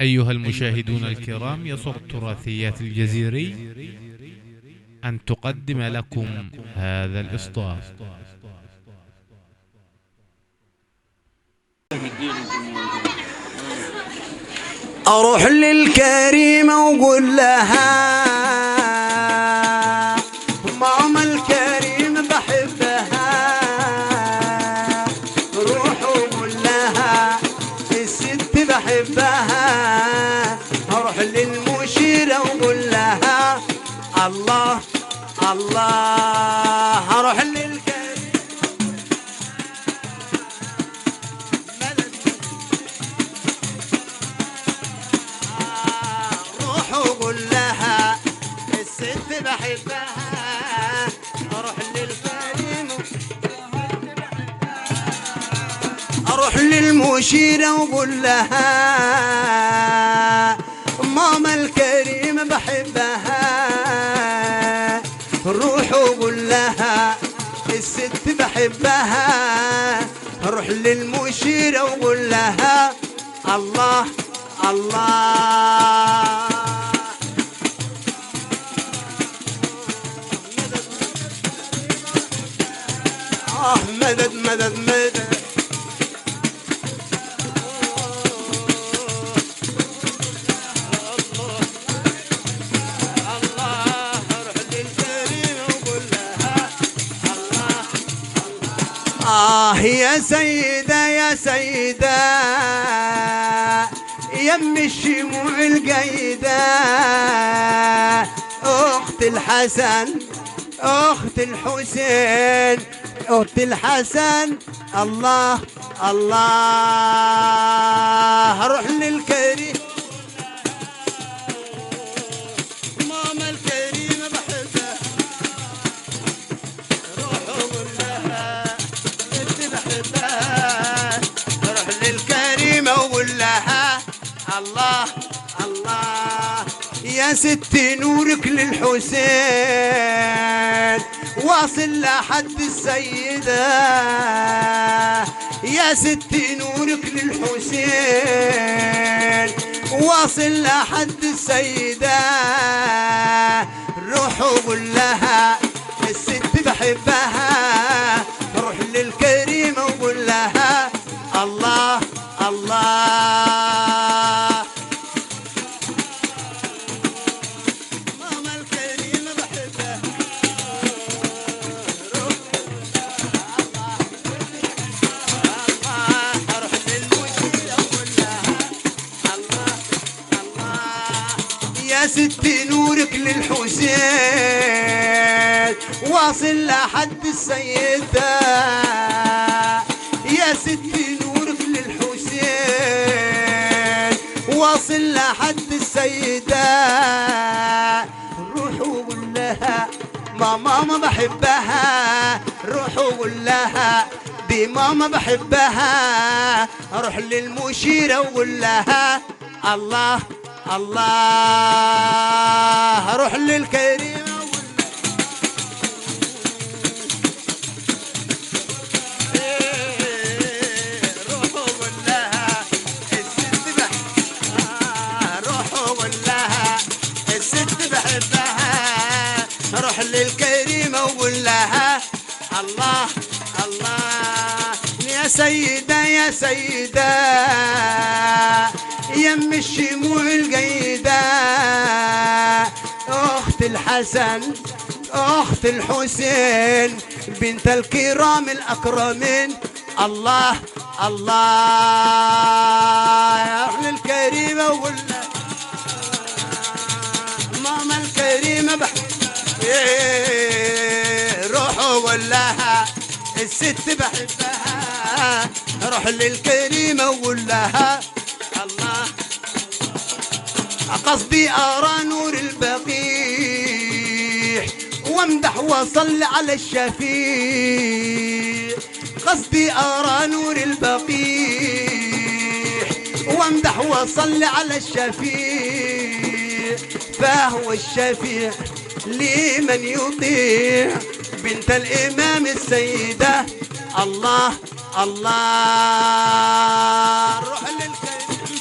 أيها المشاهدون الكرام، يسر تراثيات الجزيري أن تقدم لكم هذا الإصدار. أروح للكريمة وقول لها ماما الكريمة بحبها، روح وقول لها الست بحبها. أروح للمشيرة وقول لها الله الله. أروح وقول لها الست بحبها. اروح للكريم اروح للمشيرة وقول لها ماما الكريمة بحبها، روح وقول لها الست بحبها. اروح للمشيرة وقول لها الله الله. مدد مدد مدد. الله روح للكريم وقول لها الله. يا سيدة يا سيدة يم الشموع القيدة، أخت الحسن أخت الحسين أخت الحسن الله الله. روح للكريم ماما الكريمة بحبها، روح وقول لها انت بحبها. روح للكريمة وقول لها الله الله. يا ستي نورك للحسين واصل لحد السيدة، يا ستي نورك للحسين واصل لحد السيدة. روح وقول لها الست بحبها. روح للكريمة وقول لها الله الله. ماما الكريمة بحبها، روح الله. اروح للمشيرة وقول لها الله الله. يا ستي نورك للحسين واصل لحد السيدة، يا ستي نورك للحسين واصل لحد السيدة. روح وقول لها ماما بحبها، روح وقول لها دي ماما بحبها. اروح للمشيرة وقول لها الله الله. اروح للكريمة روح للكريمة وقول لها الله الله. يا سيدة يا سيدة يم الشموع القيدة، أخت الحسن أخت الحسين بنت الكرام الأكرمين الله الله. روح للكريمة وقول لها ماما الكريمة روح وقول لها الست بحبها. روح للكريمة وقول لها الله. قصدي أرى نور البقيع وامدح وصل على الشفيع، قصدي أرى نور البقيع وامدح وصل على الشفيع، فهو الشفيع لمن يطيع بنت الإمام السيدة الله الله. روح للكريم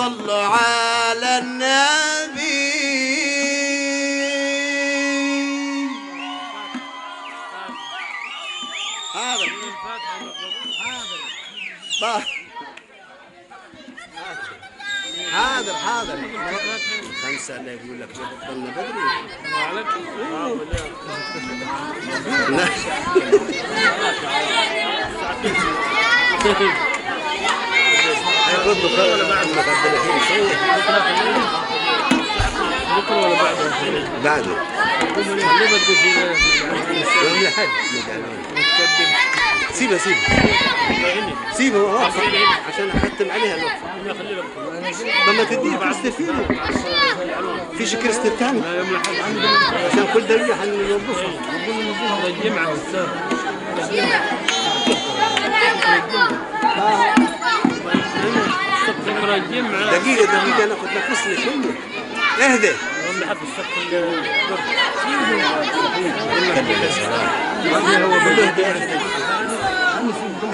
صلوا على النبي. حاضر حاضر 5 اللي يقول لك ضلنا بدري بكره ولا بعده يوم الأحد سيبه عشان اختم عليها الوقت. لما تديه كريستفيل في شي كريستف ثاني عشان كل دقيقة حنوظفها الجمعة دقيقة أنا كنت نفسني شوية. اهدى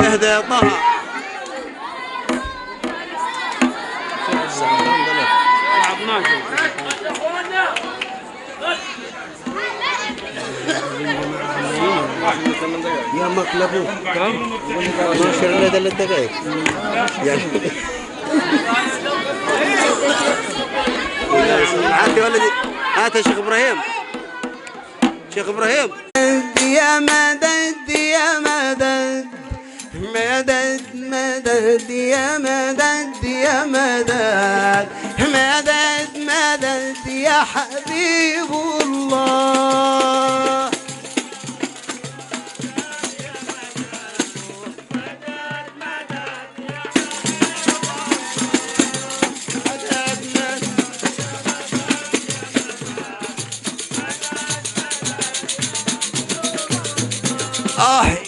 اهدى يا طه. يا مقلبو 12 إلى 3 دقائق هات يا ولدي هات يا شيخ ابراهيم. شيخ ابراهيم يا مدد يا مدد مدد مدد يا مدد يا مدد مدد مدد يا حبيب الله.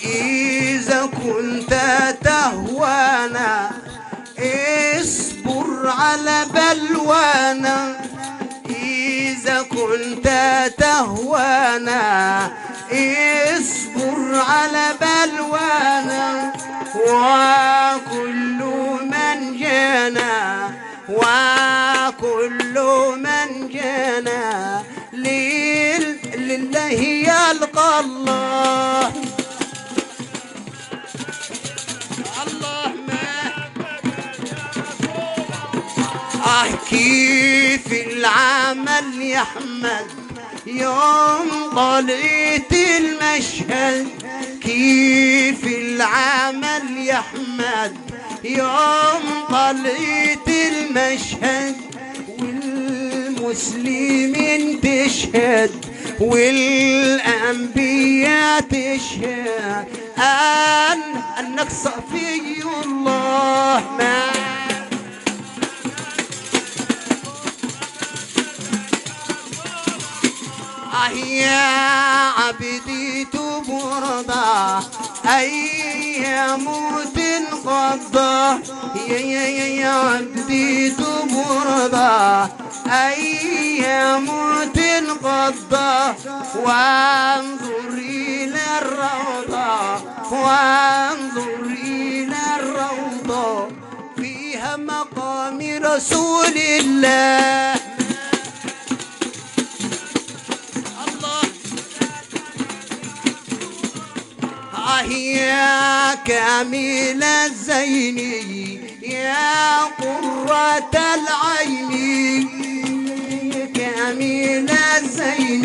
إذا كنت تهوانا اصبر على بلوانا. إذا كنت تهوانا اصبر على بلوانا. وكل من جانا وكل من جانا لله يلقى الله. كيف العمل يحمد يوم طلعت المشهد. كيف العمل يحمد يوم طلعت المشهد. والمسلمين تشهد والأنبياء تشهد أنك صفي الله. ما يا عبدي تبرضى أيام تنقضى. يا عبدي تبرضى أيام تنقضى. وانظر إلى الروضة وانظر إلى الروضة فيها مقام رسول الله. يا كامل الزين يا قرة العين. كامل الزين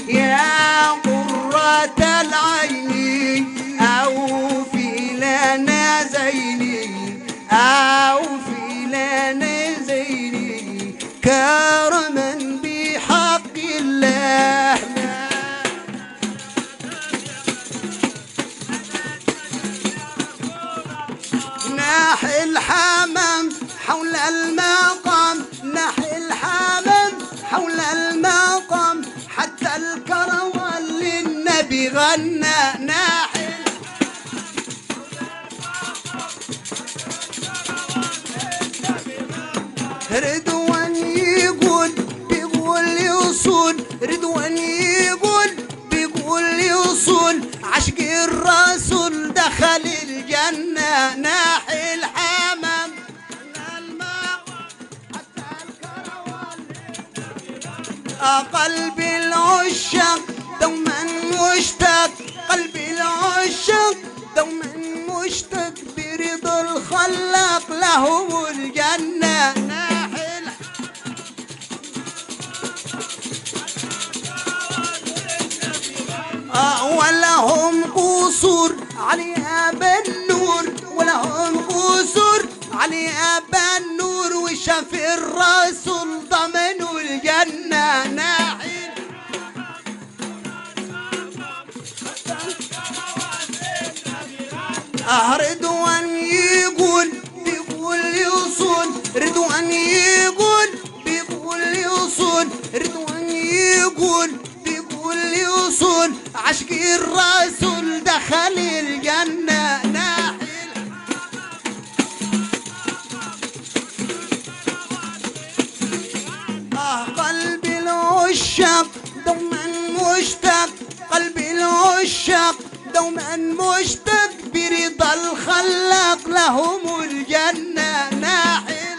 يا قرة العين. أوفي لنا زيني أوفي لنا زيني كرما بحق الله. ناح الحمام حول المقام ناح الحمام حول المقام حتى الكروان للنبي غنى. ناح رضوان يقول بيقول يوصل. رضوان يقول بيقول يوصل. عشق الرسول دخل الجنة. ناح الحمام قلبي العشاق دوما مشتاق، قلبي العشاق دوما مشتاق برضا الخلاق لهم الجنة ناحل. ولهم قصور عليها بالنور، ولهم قصور عليها بالنور، وشاف الرسول ضمنوا الجنة ناحل. رضوان يقول بيقول يوصل، رضوان يقول بيقول يوصل، رضوان يقول بيقول يوصل، عشق الرسول دخل الجنة ناحل. قلبي العشاق دوما مشتاق، قلبي العشاق دوما مشتاق برضا الخلاق لهم الجنة ناحل.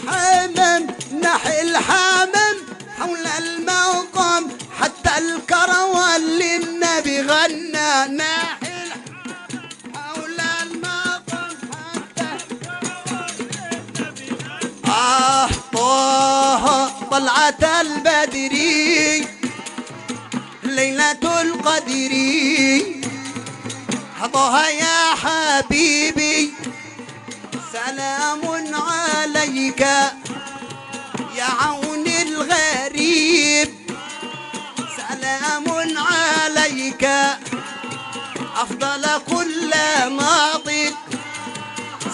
حمام نحل حمام حول المقام، حتى الكروان للنبي غنى ناحل. حول المقام حتى طه طلعة البدري ليلة القدر، حظها يا حبيبي سلام عليك يا عون الغريب، سلام عليك أفضل كل ناطق،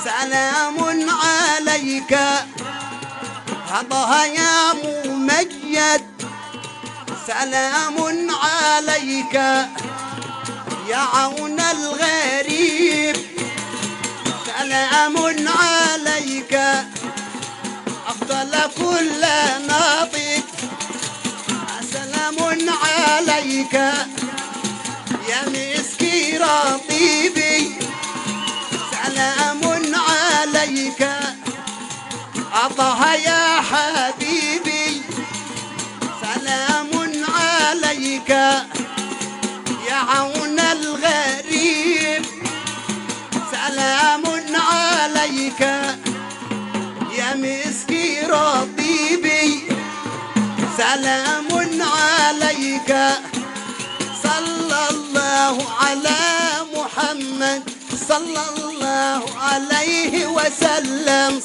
سلام عليك حظها يا ممجد، سلام عليك يا عون الغريب، سلام عليك أفضل كل ناطق، سلام عليك يا مسكي رطيبي، سلام عليك أطه يا حبيبي، سلام عليك يا عون الغريب، سلام عليك يا مسكي رطيبي، سلام عليك. صلى الله على محمد صلى الله عليه وسلم،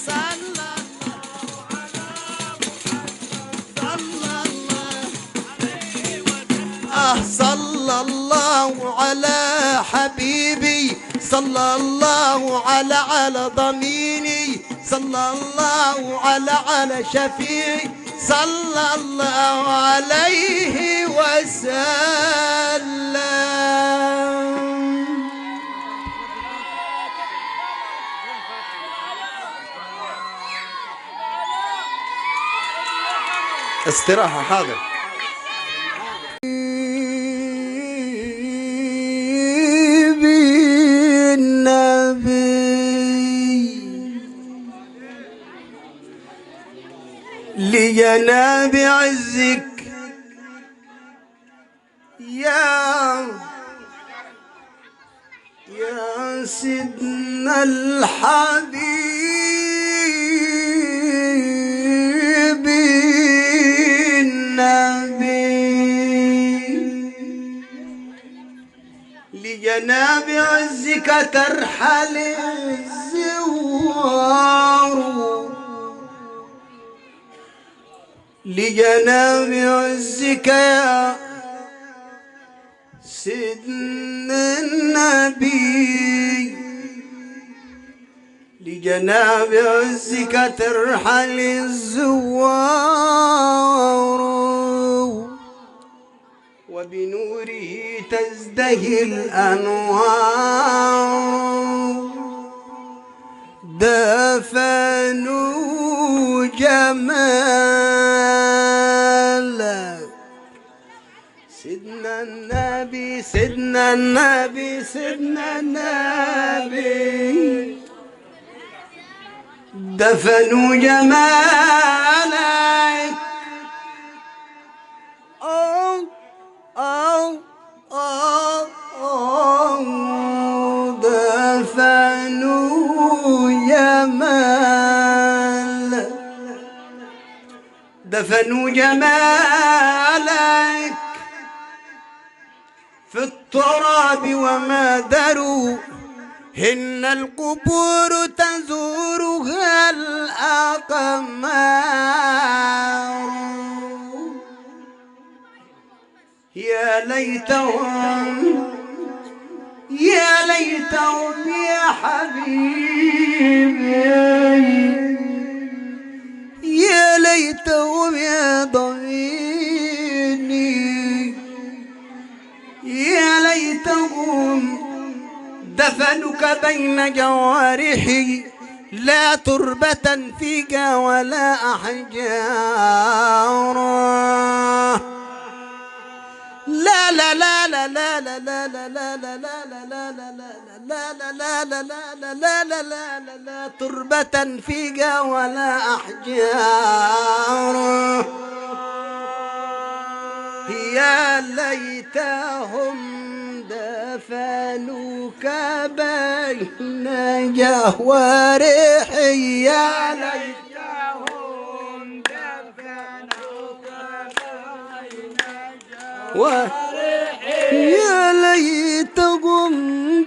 صلى الله على حبيبي، صلى الله على ضميني، صلى الله على شفيعي، صلى الله عليه وسلم. استراحة حاضر. لجناب عزك يا سيدنا الحبيب النبي، لجناب عزك ترحل الزوار، لجناب عزك يا سيدنا النبي، لجناب عزك ترحل الزوار، وبنوره تزدهي الأنوار، دفنوا جمالك سيدنا النبي، سيدنا النبي، سيدنا النبي، دفنوا جمالك دفنوا جمالك دفنوا جمالك في التراب وما دروا هن القبور تزورها الأقمار يا ليتهم يا ليتهم يا حبيبي يا ليتهم يا ضميني يا ليتهم دفنك بين جوارحي لا تربة فيك ولا أحجار لا لا لا لا لا لا لا لا لا لا لا لا لا لا لا لا لا لا تربة فيك ولا أحجار يا ليتهم دفنوك بين جوارحي يا ليتهم دفنوك بين جوارحي يا ليتهم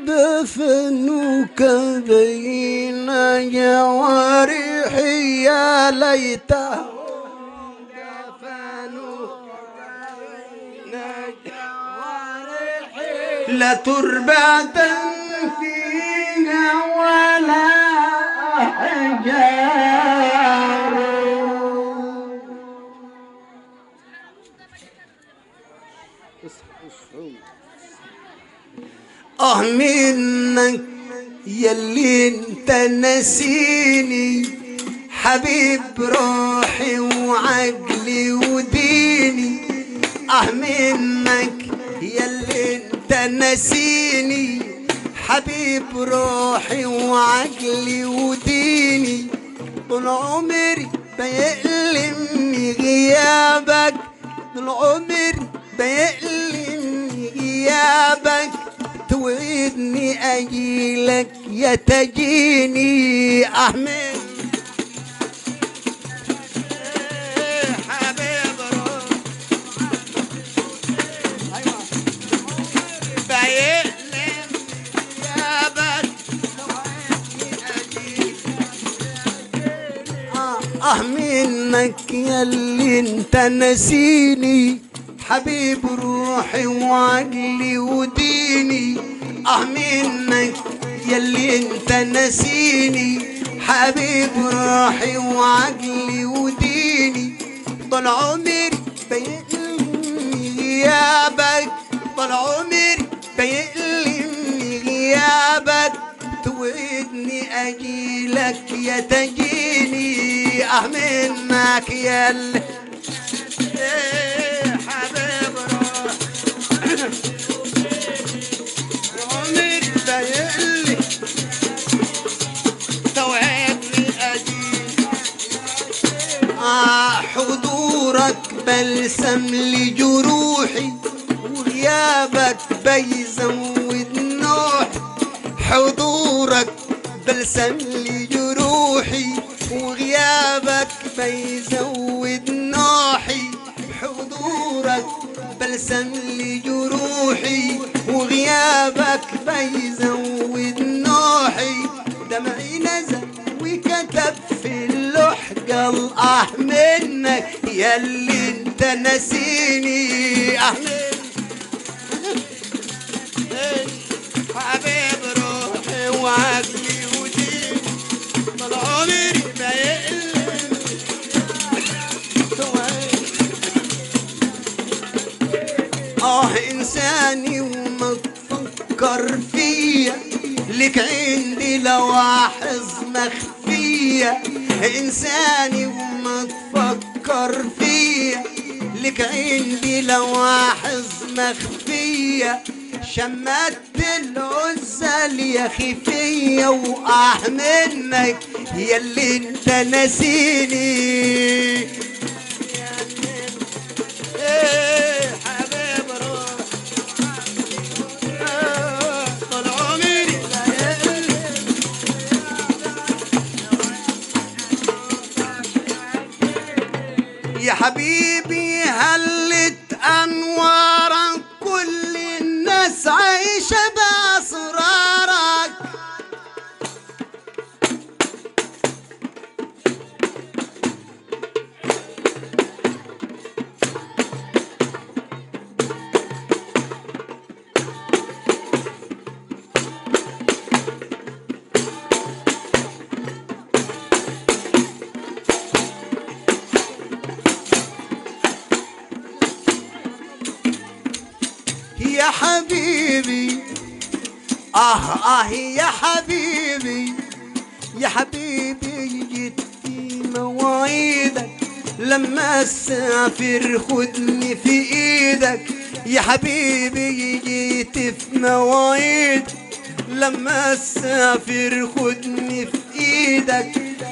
دفنوك بين جوارحي يا ليتهم لا تربة فيها ولا أحجار منك يلي انت نسيني حبيب روحي وعقلي وديني منك يلي انت نسيني حبيب روحي وعقلي وديني طول عمري بيألمني غيابك طول عمري بيألمني غيابك توعدني اجيلك يا تجيني احمد منك ياللي انت نسيني حبيب روحي وعقلي وديني منك ياللي انت نسيني حبيب روحي وعقلي وديني طول عمري بيألمني غيابك طول عمري بيألمني غيابك توعدني اجيلك يا تجيني منك ياللي حبيب روحي عمري بيقلي توعدني اجيلك حضورك بلسم لجروحي وغيابك بيزود نوحي حضورك بلسم لجروحي وغيابك بيزود نوحي حضورك بلسم لجروحي وغيابك بيزود نوحي دمعي نزل وكتب في اللوح قال منك ياللي انت نسيني حبيب روحي وعقلي وديني طول عمري إنساني وما تفكر فيا لك عندي لواحظ مخفية إنساني وما تفكر فيا لك عندي لواحظ مخفية شمت العزل يا خفية منك يلي انت نسيني ايه حبيب روح طال عمري يا حبيبي هلت انوارك كل الناس عايشه باسرارك يا حبيبي يا حبيبي يا حبيبي جيت في مواعيدك لما اسافر خدني في ايدك يا حبيبي جيت في مواعيدك لما اسافر خدني في ايدك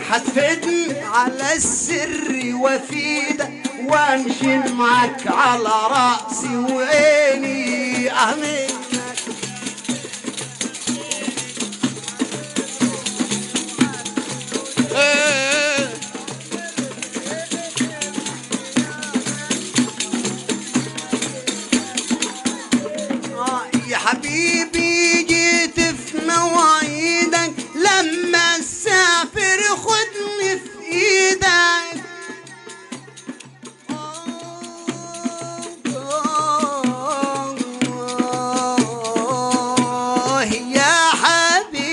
حتفيدني على السر وفيدك وامشي معك على راسي وعيني امين يا حبيبي جيت في مواعيدك لما اسافر خدني في ايدك يا حبيبي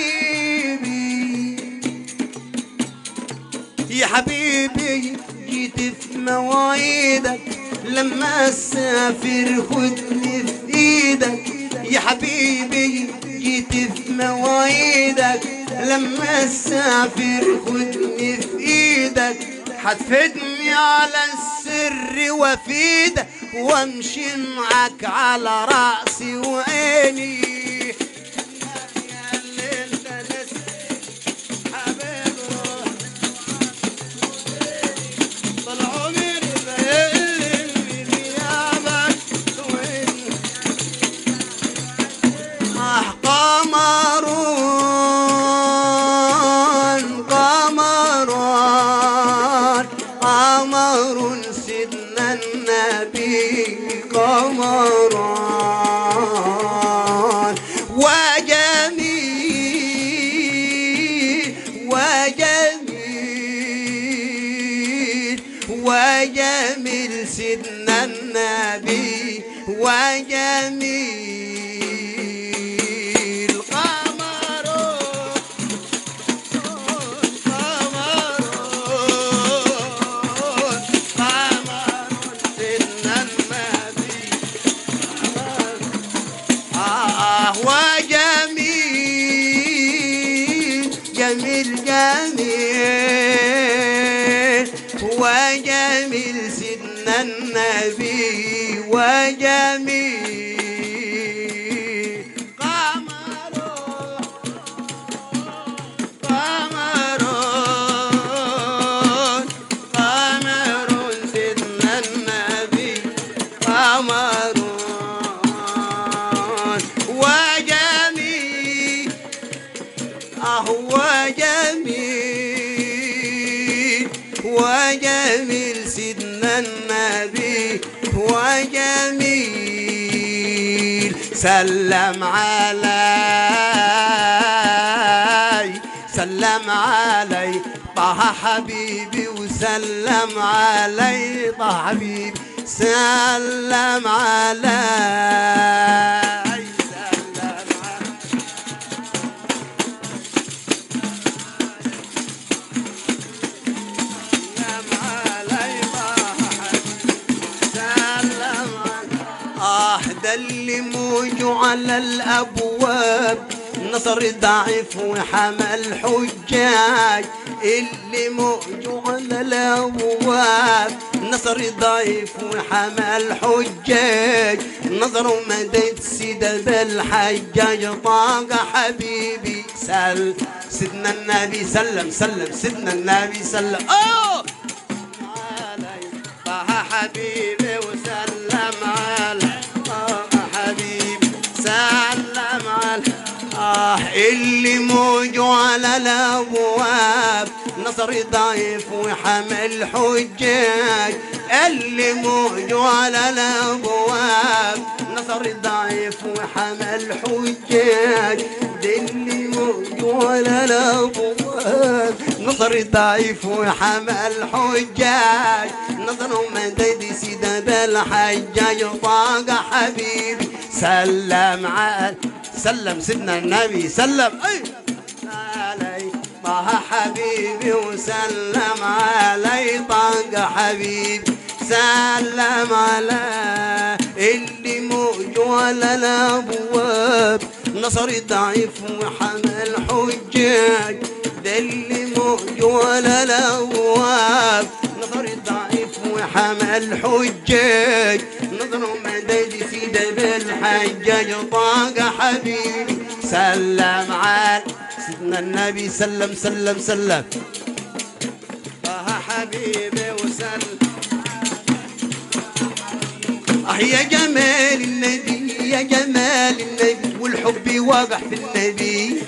يا حبيبي جيت في مواعيدك لما اسافر خدني في ايدك يا حبيبي جيت في مواعيدك لما اسافر خدني في ايدك حتفيدني على السر وفيدك وامشي معك على راسي وعيني قمر سيدنا النبي قمران وجميل وجميل وجميل سيدنا النبي وجميل قمر سيدنا النبي وجميل جميل جميل وجميل سيدنا النبي وجميل قمر قمر قمر سيدنا النبي قمر وجميل وجميل وجميل سيدنا النبي وجميل سلم علي سلم علي طه حبيبي وسلم علي طه حبيبي سلم علي ده اللي موجه على الابواب نصر ضعيف وحمى الحجاج اللي موجه على الابواب نصر ضعيف وحمى الحجاج نظر مدد سيد بالحجاج طاق حبيبي سيدنا النبي سلم سلم سيدنا النبي سلم علي طه حبيبي وسلم علي طه حبيبي سلم علي اللي موجو على الابواب نصر ضعيف وحمل حجاج اللي موجو على الابواب نصر ضعيف وحمل حجاج اللي موجو على الابواب نصر ضعيف وحمل حجاج نظر مدد سيدة بالحجاج طاق حبيبي سلم على سلم سيدنا النبي سلم علي طه حبيبي وسلم علي طاق حبيبي سلم على اللي موجو على الابواب نصر ضعيف وحمل حجاج ده اللي موجو على الابواب نصر ضعيف وحمل حجاج نظر مدد في دب الحجاج طاق حبيبي سلم على سيدنا النبي سلم سلم سلم طه حبيبي وسلم يا جمال النبي يا جمال النبي والحب واقع في النبي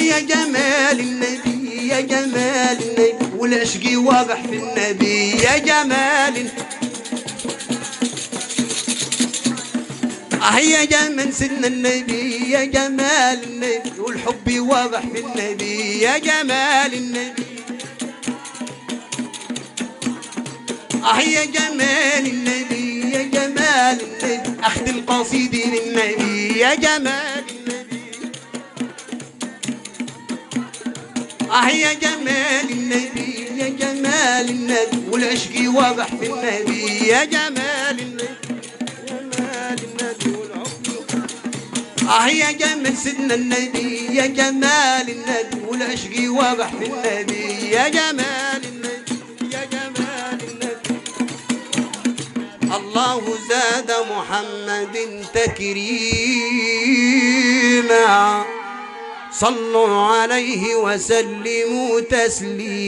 يا جمال النبي يا جمال النبي والعشق واقع في النبي يا جمال يا جمال سيدنا النبي يا جمال النبي والحب واقع في النبي يا جمال النبي يا جمال النبي يا جمال النبي أخذ القصيدة للنبي يا جمال النبي يا جمال النبي يا جمال النبي والعشق واقع في النبي يا جمال النبي جمال النبي والعقل يا جمال سيدنا النبي يا جمال النبي والعشق واقع في النبي يا جمال النبي يا جمال النبي الله زاد محمد تكريما صلوا عليه وسلموا تسليما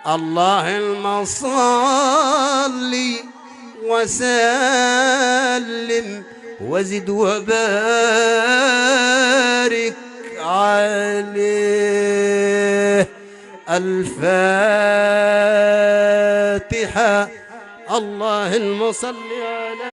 الله المصلي وسلم وزد وبارك عليه الفاتحة الله المصلي على